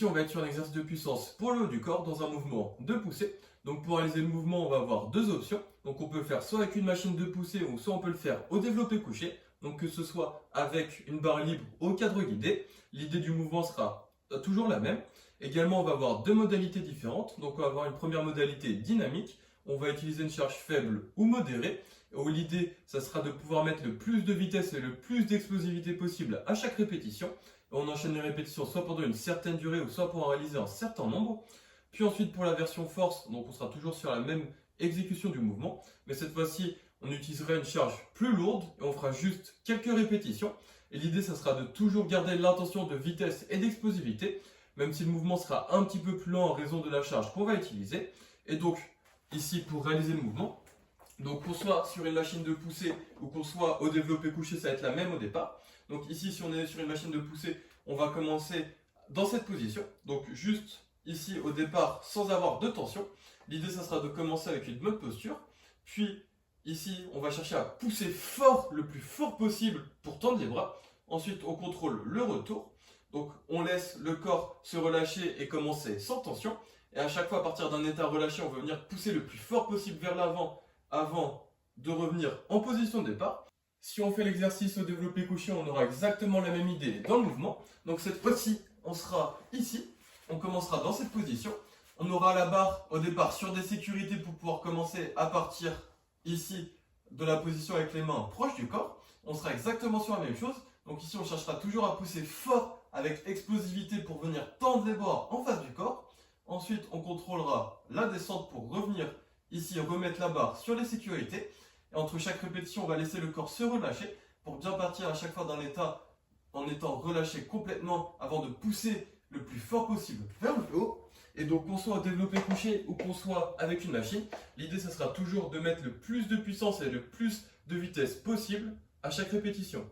ici, on va être sur un exercice de puissance pour le haut du corps dans un mouvement de poussée. Donc pour réaliser le mouvement, on va avoir deux options. Donc on peut le faire soit avec une machine de poussée ou soit on peut le faire au développé couché. Donc que ce soit avec une barre libre ou au cadre guidé. L'idée du mouvement sera toujours la même. Également, on va avoir deux modalités différentes. Donc on va avoir une première modalité dynamique. On va utiliser une charge faible ou modérée. Où l'idée, ça sera de pouvoir mettre le plus de vitesse et le plus d'explosivité possible à chaque répétition. On enchaîne les répétitions soit pendant une certaine durée ou soit pour en réaliser un certain nombre. Puis ensuite pour la version force, donc on sera toujours sur la même exécution du mouvement, mais cette fois-ci on utilisera une charge plus lourde et on fera juste quelques répétitions. Et l'idée ça sera de toujours garder l'intention de vitesse et d'explosivité, même si le mouvement sera un petit peu plus lent en raison de la charge qu'on va utiliser. Et donc ici pour réaliser le mouvement, donc qu'on soit sur une machine de poussée ou qu'on soit au développé couché, ça va être la même au départ. Donc ici, si on est sur une machine de poussée, on va commencer dans cette position. Donc juste ici au départ, sans avoir de tension. L'idée, ça sera de commencer avec une bonne posture. Puis ici, on va chercher à pousser fort, le plus fort possible pour tendre les bras. Ensuite, on contrôle le retour. Donc on laisse le corps se relâcher et commencer sans tension. Et à chaque fois, à partir d'un état relâché, on va venir pousser le plus fort possible vers l'avant avant de revenir en position de départ. Si on fait l'exercice au développé couché, on aura exactement la même idée dans le mouvement. Donc cette fois-ci, on sera ici, on commencera dans cette position. On aura la barre au départ sur des sécurités pour pouvoir commencer à partir ici de la position avec les mains proches du corps. On sera exactement sur la même chose. Donc ici, on cherchera toujours à pousser fort avec explosivité pour venir tendre les bras en face du corps. Ensuite, on contrôlera la descente pour revenir ici, remettre la barre sur les sécurités. Et entre chaque répétition, on va laisser le corps se relâcher pour bien partir à chaque fois d'un état en étant relâché complètement avant de pousser le plus fort possible vers le haut. Et donc qu'on soit au développé couché ou qu'on soit avec une machine, l'idée ce sera toujours de mettre le plus de puissance et le plus de vitesse possible à chaque répétition.